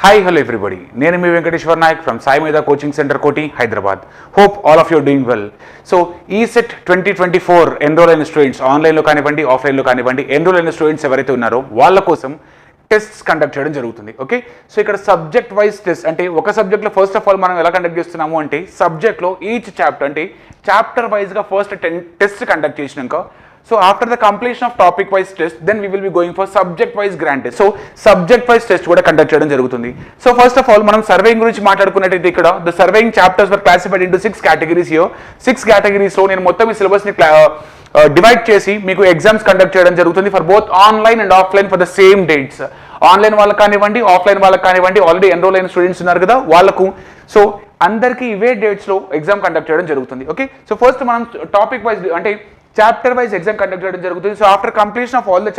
Hi, hello everybody. నేను మీ Venkateshwar Naik from Sai మీద coaching centre కోటి Hyderabad. Hope all of you doing well. So ECET 2024 enrol అయిన students ఆన్లైన్లో కానివ్వండి ఆఫ్లైన్లో కానివ్వండి ఎన్రోల్ అయిన స్టూడెంట్స్ ఎవరైతే ఉన్నారో వాళ్ళ కోసం టెస్ట్స్ కండక్ట్ చేయడం జరుగుతుంది. ఓకే, సో ఇక్కడ సబ్జెక్ట్ వైజ్ టెస్ట్ అంటే ఒక సబ్జెక్ట్లో ఫస్ట్ ఆఫ్ ఆల్ మనం ఎలా కండక్ట్ చేస్తున్నాము అంటే సబ్జెక్ట్లో ఈచ్ చాప్టర్ అంటే చాప్టర్ వైజ్గా ఫస్ట్ 10 టెస్ట్ కండక్ట్ చేసినాక so after the completion of topic wise test then we will be going for subject wise grant test. So subject wise test కూడా conduct చేయడం జరుగుతుంది. సో ఫస్ట్ ఆఫ్ ఆల్ మనం surveying గురించి మాట్లాడుకున్నట్టయితే ఇక్కడ the surveying chapters were classified into 6 categories here. 6 categories లో నేను మొత్తం ఈ సిలబస్ ని డివైడ్ చేసి మీకు ఎగ్జామ్స్ కండక్ట్ చేయడం జరుగుతుంది for both online and offline for the same dates. Online వాళ్ళకి కానివ్వండి ఆఫ్లైన్ వాళ్ళకి కానివ్వండి ఆల్రెడీ ఎన్రోల్ అయిన స్టూడెంట్స్ ఉన్నారు కదా వాళ్ళకు సో అందరికీ ఇవే డేట్స్లో ఎగ్జామ్ కండక్ట్ చేయడం జరుగుతుంది. ఓకే, సో ఫస్ట్ మనం టాపిక్ వైజ్ అంటే chapter wise exam conduct చేయడం జరుగుతుంది. So after completion of all the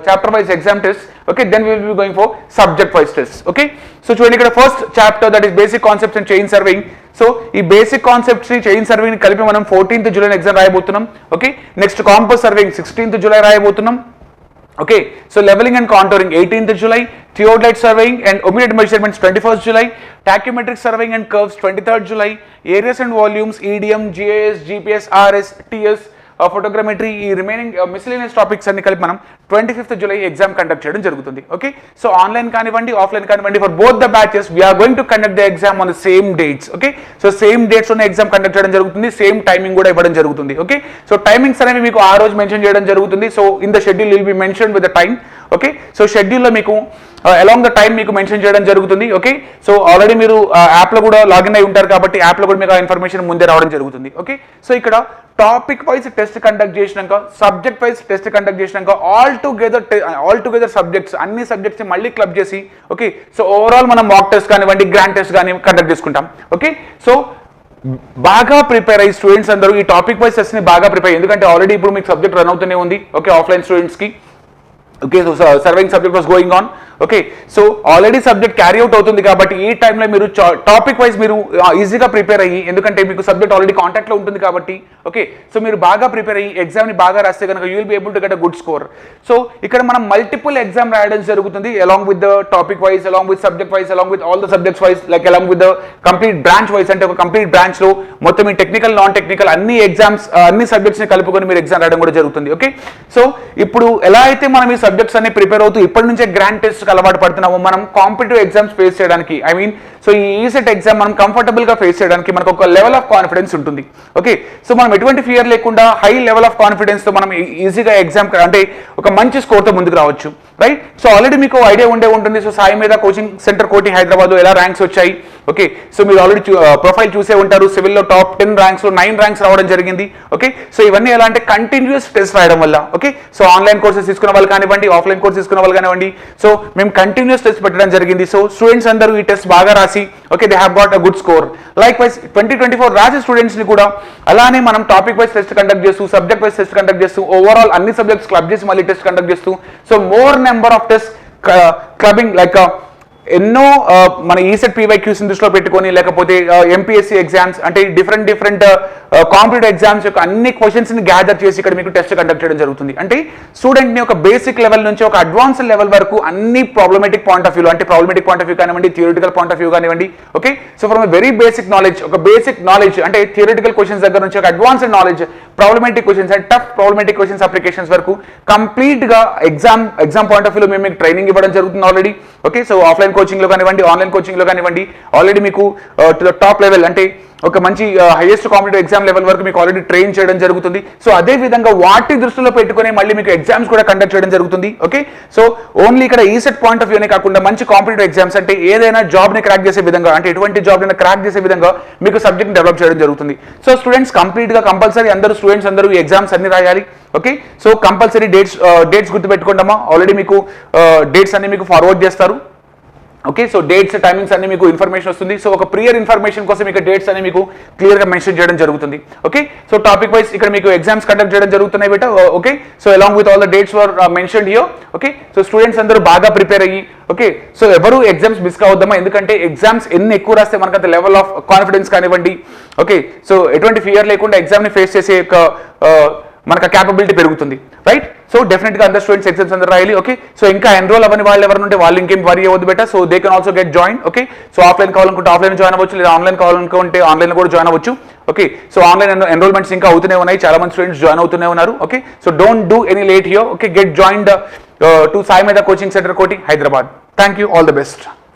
chapter wise exam tests, okay, then we will be going for subject wise tests. Okay, so చూడండి ఇక్కడ first chapter that is basic concepts and chain surveying. So ఈ basic concepts ని chain surveying కలిపి మనం 14th July exam రాయబోతున్నాం. Okay, next compass surveying 16th July రాయబోతున్నాం. Okay, so leveling and contouring 18th July, theodolite surveying and omitted measurements 21st July, tachymetric surveying and curves 23rd July, areas and volumes, EDM, GIS, GPS, RS, TS, ఫోటోగ్రమెట్రీ ఈ remaining miscellaneous topics అన్ని కలిపి మనం 25th July exam conduct చేయడం జరుగుతుంది. Okay, so online కానివ్వండి offline కానివ్వండి for both the batches we're going to conduct the exam on the same dates. Okay, so same dates ఉన్న exam conduct చేయడం జరుగుతుంది, సేమ్ టైమింగ్ కూడా ఇవ్వడం జరుగుతుంది. ఓకే, సో టైమింగ్స్ అనేవి మీకు ఆ రోజు మెన్షన్ చేయడం జరుగుతుంది. So in the schedule will be mention with the time. Okay, so షెడ్యూల్లో మీకు అలాంగ్ ద టైం మీకు మెన్షన్ చేయడం జరుగుతుంది. ఓకే, సో ఆల్రెడీ మీరు యాప్లో కూడా లాగిన్ అయి ఉంటారు కాబట్టి యాప్లో కూడా మీకు ఆ ఇన్ఫర్మేషన్ ముందే రావడం జరుగుతుంది. ఓకే, సో ఇక్కడ టాపిక్ వైజ్ టెస్ట్ కండక్ట్ చేసినాక సబ్జెక్ట్ వైజ్ టెస్ట్ కండక్ట్ చేసినాక ఆల్ టుగెదర్ సబ్జెక్ట్స్ అన్ని సబ్జెక్ట్స్ మళ్ళీ క్లబ్ చేసి ఓకే సో ఓవరాల్ మనం మాక్ టెస్ట్ కానివ్వండి గ్రాండ్ టెస్ట్ కానీ కండక్ట్ చేసుకుంటాం. ఓకే, సో బాగా ప్రిపేర్ అయ్యి స్టూడెంట్స్ అందరూ ఈ టాపిక్ వైజ్ టెస్ట్ని బాగా ప్రిపేర్ ఎందుకంటే ఆల్రెడీ ఇప్పుడు మీకు సబ్జెక్ట్ రన్ అవుతూనే ఉంది. ఓకే, ఆఫ్లైన్ స్టూడెంట్స్కి. Okay, so serving subject was going on. Okay, so already subject carry out అవుతుంది కాబట్టి ఈ టైంలో మీరు టాపిక్ వైజ్ మీరు ఈజీగా ప్రిపేర్ అయ్యి ఎందుకంటే మీకు సబ్జెక్ట్ ఆల్రెడీ కాంటాక్ట్లో ఉంటుంది కాబట్టి ఓకే సో మీరు బాగా ప్రిపేర్ అయ్యి ఎగ్జామ్ని బాగా రాస్తే కనుక you will be able to get a good score. So ఇక్కడ మనం మల్టిపుల్ ఎగ్జామ్ రాయడం జరుగుతుంది along with the topic wise along with subject wise along with all the subjects wise like along with the complete branch wise అంటే ఒక complete బ్రాంచ్లో మొత్తం ఈ technical non technical అన్ని ఎగ్జామ్స్ అన్ని సబ్జెక్ట్స్ని కలుపుకొని మీరు ఎగ్జామ్ రాయడం కూడా జరుగుతుంది. ఓకే, సో ఇప్పుడు ఎలా అయితే మనం ఈ సబ్జెక్ట్స్ అన్ని ప్రిపేర్ అవుతూ ఇప్పటి నుంచే గ్రాండ్ టెస్ట్కి అలవాటు పడుతున్నాము మనం కాంపిటేటివ్ ఎగ్జామ్స్ ఫేస్ చేయడానికి సో ఈ ఈసెట్ ఎగ్జామ్ మనం కంఫర్టబుల్ గా ఫేస్ చేయడానికి మనకు ఒక లెవెల్ ఆఫ్ కాన్ఫిడెన్స్ ఉంటుంది. ఓకే, సో మనం ఎటువంటి ఫియర్ లేకుండా హై లెవెల్ ఆఫ్ కాన్ఫిడెన్స్ తో మనం ఈజీగా ఎగ్జామ్ అంటే ఒక మంచి స్కోర్ తో ముందుకు రావచ్చు. రైట్, సో ఆల్రెడీ మీకు ఐడియా ఉంటుంది. సో సాయి మీద కోచింగ్ సెంటర్ కోటి హైదరాబాద్ ఎలా ర్యాంక్స్ వచ్చాయి. ఓకే, సో మీరు ఆల్రెడీ ప్రొఫైల్ చూసే ఉంటారు. సివిల్లో టాప్ 10 ర్యాంక్స్ 9 ర్యాంక్స్ రావడం జరిగింది. ఓకే, సో ఇవన్నీ ఎలా అంటే కంటిన్యూస్ టెస్ట్ రాయడం వల్ల. ఓకే, సో ఆన్లైన్ కోర్సెస్ తీసుకున్న వాళ్ళు కానివ్వండి ఆఫ్లైన్ కోర్స్ తీసుకున్న వాళ్ళు కానివ్వండి సో మేము కంటిన్యూస్ టెస్ట్ పెట్టడం జరిగింది. సో స్టూడెంట్స్ అందరూ ఈ టెస్ట్ బాగా రాసి okay they have got a good score. Like wise 2024 రాసే స్టూడెంట్స్ ని కూడా అలానే మనం టాపిక్ వైజ్ టెస్ట్ కండక్ట్ చేస్తూ సబ్జెక్ట్ వైజ్ టెస్ట్ కండక్ట్ చేస్తూ ఓవరాల్ అన్ని సబ్జెక్ట్స్ క్లబ్ చేసి మళ్ళీ టెస్ట్ కండక్ట్ చేస్తూ so more number of test clubbing like ఎన్నో మన ఈసెట్ పీవైక్యూస్ దృష్టిలో పెట్టుకొని లేకపోతే ఎంపీఎస్సీ ఎగ్జామ్స్ అంటే డిఫరెంట్ కాంపిటేటివ్ ఎగ్జామ్స్ యొక్క అన్ని క్వశ్చన్స్ని గ్యాదర్ చేసి ఇక్కడ మీకు టెస్ట్ కండక్ట్ చేయడం జరుగుతుంది. అంటే స్టూడెంట్ని ఒక బేసిక్ లెవెల్ నుంచి ఒక అడ్వాన్స్ లెవెల్ వరకు అన్ని ప్రాబ్లమేటిక్ పాయింట్ ఆఫ్ వ్యూలో అంటే ప్రాబ్లమేటిక్ పాయింట్ ఆఫ్ వ్యూ కానివ్వండి థియరిటికల్ పాయింట్ ఆఫ్ వ్యూ కానివ్వండి. Okay, so from very basic knowledge ఒక బేసిక్ నాలెడ్జ్ అంటే థియరిటికల్ క్వశ్చన్స్ దగ్గర నుంచి ఒక advanced knowledge problematic questions and tough problematic questions applications వరకు కంప్లీట్గా ఎగ్జామ్ పాయింట్ ఆఫ్ వ్యూలో మేము మీకు ట్రైనింగ్ ఇవ్వడం జరుగుతుంది ఆల్రెడీ. ఓకే, సో ఆఫ్లైన్ కోచింగ్లో కానివ్వండి ఆన్లైన్ కోచింగ్లో కానివ్వండి ఆల్రెడీ మీకు టు ద టాప్ లెవెల్ అంటే ఒక మంచి హైయెస్ట్ కాంపిటేటివ్ ఎగ్జామ్ లెవెల్ వరకు మీకు ఆల్రెడీ ట్రైన్ చేయడం జరుగుతుంది. సో అదే విధంగా వాటి దృష్టిలో పెట్టుకుని మళ్ళీ మీకు ఎగ్జామ్స్ కూడా కండక్ట్ చేయడం జరుగుతుంది. ఓకే, సో ఓన్లీ ఇక్కడ ఈసెట్ పాయింట్ ఆఫ్ వ్యూనే కాకుండా మంచి కాంపిటేటివ్ ఎగ్జామ్స్ అంటే ఏదైనా జాబ్ని క్రాక్ చేసే విధంగా అంటే ఎటువంటి జాబ్ని క్రాక్ చేసే విధంగా మీకు సబ్జెక్ట్ని డెవలప్ చేయడం జరుగుతుంది. సో స్టూడెంట్స్ కంప్లీట్గా కంపల్సరీ స్టూడెంట్స్ అందరూ ఈ ఎగ్జామ్స్ అన్ని రాయాలి. ఓకే, సో కంపల్సరీ డేట్స్ గుర్తుపెట్టుకోండమ్మా ఆల్రెడీ మీకు డేట్స్ అన్ని మీకు ఫార్వర్డ్ చేస్తారు. ఓకే, సో డేట్స్ టైమింగ్స్ అన్ని మీకు ఇన్ఫర్మేషన్ వస్తుంది. సో ఒక ప్రియర్ ఇన్ఫర్మేషన్ కోసం ఇక డేట్స్ అన్ని మీకు క్లియర్గా మెన్షన్ చేయడం జరుగుతుంది. ఓకే, సో టాపిక్ వైజ్ ఇక్కడ మీకు ఎగ్జామ్స్ కండక్ట్ చేయడం జరుగుతున్నాయి బేటా. Okay, so along with all the dates were mentioned here. Okay, so students అందరూ బాగా ప్రిపేర్ అయ్యి ఓకే సో ఎవరు ఎగ్జామ్స్ మిస్ కావద్దామా ఎందుకంటే ఎగ్జామ్స్ ఎన్ని ఎక్కువ రాస్తే మనకంత లెవెల్ ఆఫ్ కాన్ఫిడెన్స్ కానివ్వండి. ఓకే, సో ఎటువంటి ఫియర్ లేకుండా ఎగ్జామ్ని ఫేస్ చేసే మనకు క్యాపబిలిటీ పెరుగుతుంది, రైట్? సో డెఫినెట్గా అందరు స్టూడెంట్స్ ఎగ్జామ్స్ అందరూ రాయాలి, ఓకే? సో ఇంకా ఎన్రోల్ అవ్వని వాళ్ళు ఎవరు ఉంటే వాళ్ళు ఇంకేం వరీ అవ్వద్దు better. So they can also get join, okay? So offline కావాలనుకుంటే ఆఫ్లైన్ జాయిన్ అవ్వచ్చు, లేదా ఆన్లైన్ కావాలనుకుంటే ఆన్లైన్ కూడా జాయిన్ అవ్వచ్చు, ఓకే? సో ఆన్లైన్ ఎన్రోల్మెంట్స్ ఇంకా అవుతూనే ఉన్నాయి, చాలా మంది స్టూడెంట్స్ జాయిన్ అవుతూనే ఉన్నారు, okay? So don't do any late here, okay? Get joined to Sai మీద కోచింగ్ సెంటర్ కోటి, Hyderabad. Thank you, all the best.